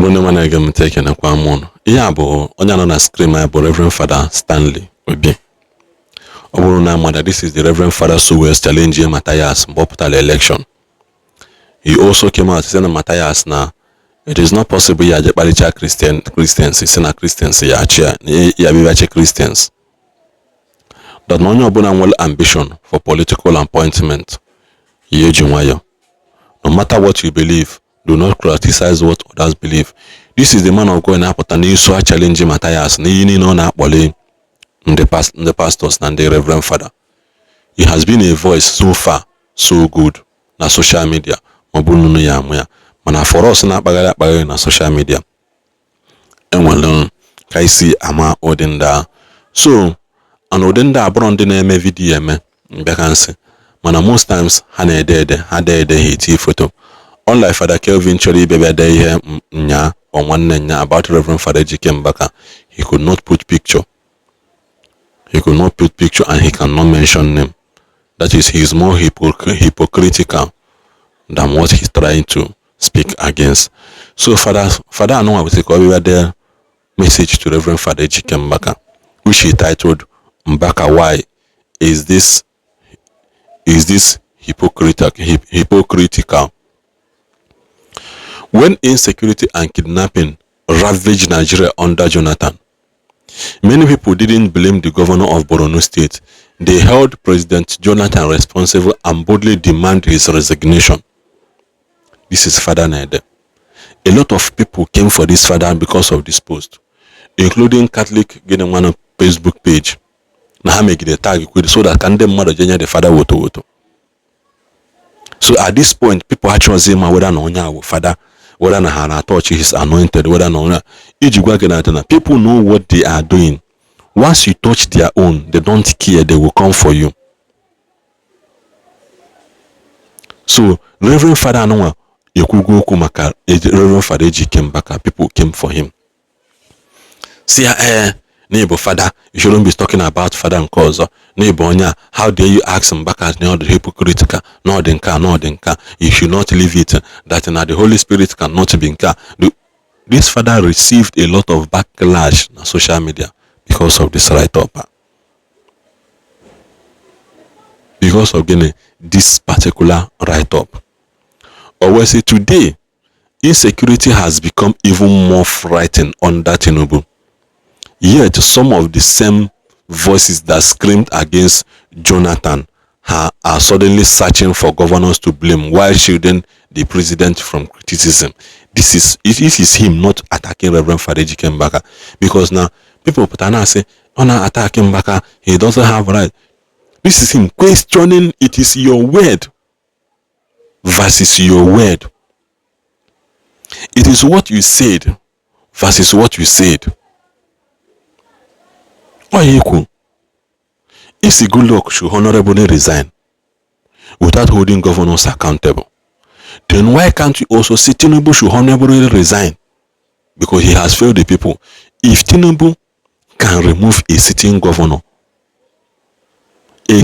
Igbo man I am taking a quamon. Yabo, Onyana scream about Reverend Father Stanley will be. Mother, this is the Reverend Father who is challenging Matthias Boptal election. He also came out saying Matthias now. It is not possible ya Balicha Christians, it's not Christians, ya Christians. That no one ambition for political appointment. No matter what you believe, do not criticize what others believe. This is the man of God and you saw challenging Matthias. The pastors and the Reverend Father. He has been a voice so far, so good na social media. Mana for us na bagala na social media. And well, I see ama odinda. So, an odinda abroad in a video me vacancy. Mana most times had a hate photo. Unlike Father Kelvin Chori bebe day here nya on one nya about Reverend Father Ejike Mbaka, he could not put picture. He could not put picture and he cannot mention name. That is, he is more hypocritical than what he's trying to speak against. So Father Anua will take over their message to Reverend Father Ejike Mbaka, which he titled Mbaka, why is this hypocritical? When insecurity and kidnapping ravaged Nigeria under Jonathan, many people didn't blame the governor of Borno State. They held President Jonathan responsible and boldly demanded his resignation. This is Father Nede. A lot of people came for this father because of this post, including Catholic getting one Facebook page. Now make the tag so that can them mother the father woto. So at this point, people actually say whether no father, whether na touch is anointed, whether no people know what they are doing. Once you touch their own, they don't care, they will come for you. So Reverend Father Anua Yekugo Kumaka, Reverend Father Ejike Mbaka, people came for him. See, neighbor Father, you shouldn't be talking about Father and cause. Neighbor, how dare you ask Mbaka, no, the hypocritical, no, denka. You should not leave it that now the Holy Spirit cannot be in car. This father received a lot of backlash on social media because of this write-up. Because of this particular write-up. Or we say today, insecurity has become even more frightening under Tinubu. Yet some of the same voices that screamed against Jonathan are suddenly searching for governors to blame while shielding the president from criticism. This is him not attacking Reverend Father Ejike Mbaka, because now people say, not attacking Mbaka, he doesn't have right. This is him questioning, it is your word versus your word. It is what you said versus what you said. If the good luck should honorably resign without holding governors accountable, then why can't you also say Tinubu should honorably resign? Because he has failed the people. If Tinubu can remove a sitting governor, then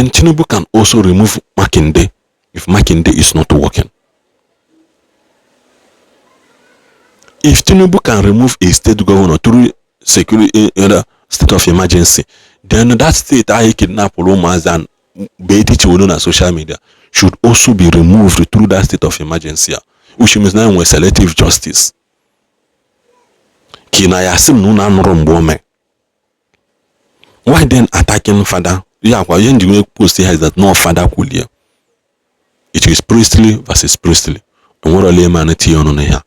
Tinubu can also remove Makinde if Makinde is not working. If Tinubu can remove a state governor through security state of emergency, then that state I kidnap Romas and Beiti on social media should also be removed through that state of emergency, which means now we're selective justice. Why then attacking Father? Yeah, why you post here is that no Father could hear. It is priestly versus priestly. And what a layman on here.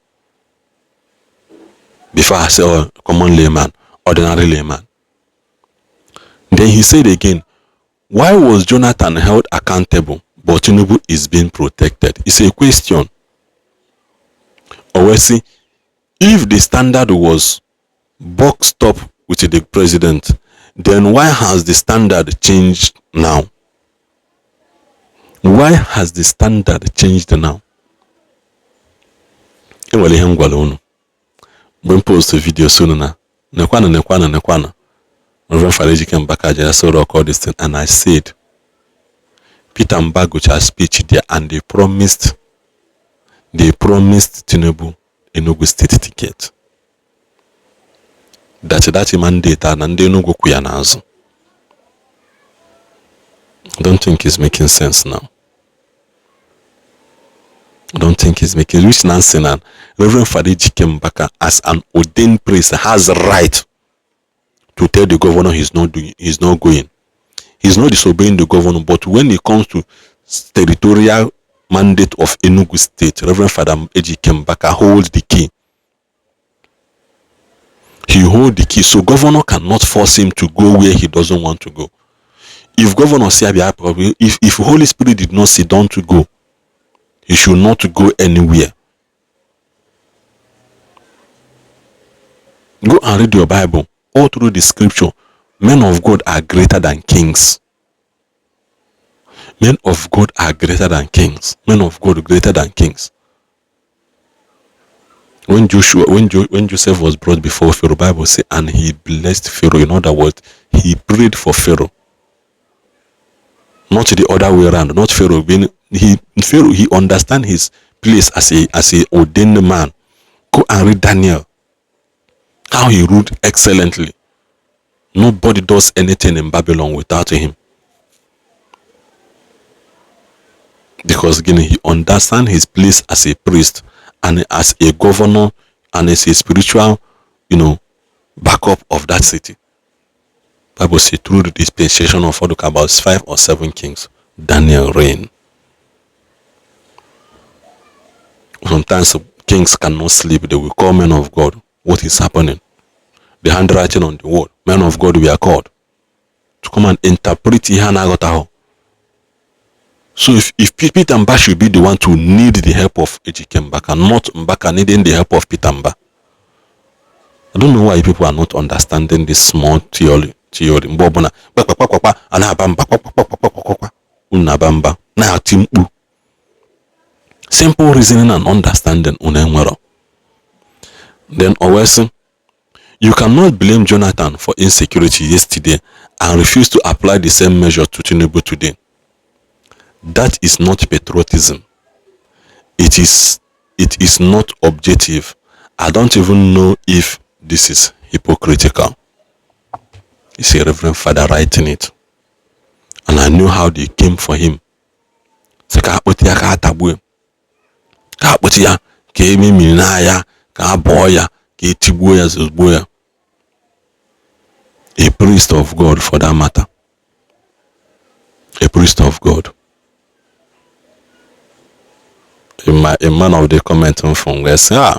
Before I say common layman, ordinary layman. Then he said again, why was Jonathan held accountable but Tinubu is being protected? It's a question. Or we see, if the standard was boxed up with the president, then why has the standard changed now? Why has the standard changed now? When post a video soon na nekwana. Reverend Father Ejike Mbaka just record this thing, and I said Peter Mbagocha's speech there, and they promised they promised Tinubu Enugu state ticket. That mandate and they no go kuya. I don't think it's making sense now. I don't think it's making which Nancy and Reverend Father Ejike Mbaka as an ordained priest has a right to tell the governor he's not going. He's not disobeying the governor, but when it comes to territorial mandate of Enugu State, Reverend Father Ejike Mbaka holds the key. He holds the key, so governor cannot force him to go where he doesn't want to go. If governor say if Holy Spirit did not sit down to go, he should not go anywhere. Go and read your Bible. All through the scripture, men of God are greater than kings. Men of God are greater than kings. Men of God are greater than kings. When Joseph was brought before Pharaoh, Bible says, and he blessed Pharaoh. In other words, he prayed for Pharaoh. Not the other way around. Not Pharaoh being Pharaoh. He understands his place as a ordained man. Go and read Daniel. How he ruled excellently. Nobody does anything in Babylon without him. Because again, he understands his place as a priest and as a governor and as a spiritual, backup of that city. Bible says through the dispensation of about 5 or 7 kings, Daniel reigned. Sometimes kings cannot sleep. They will call men of God. What is happening? The handwriting on the wall. Men of God, we are called to come and interpret Ihanagotaho. So if Peter Mba should be the one to need the help of Ejike Mbaka, not Mbaka needing the help of Peter Mba. I don't know why people are not understanding this small theory. Simple reasoning and understanding. Then always, you cannot blame Jonathan for insecurity yesterday and refuse to apply the same measure to Tinubu today. That is not patriotism. It is not objective. I don't even know if this is hypocritical. It's a Reverend Father writing it. And I knew how they came for him. A priest of God, for that matter. A priest of God. A man of the comment from where say,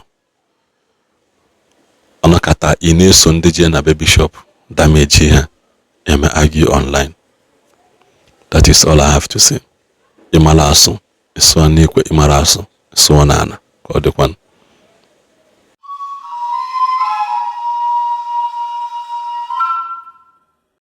Anakata ine Sunday na baby shop damage here. I argue online. That is all I have to say. Imalaso, so anikwe imaraso, so nana. Kodekwan.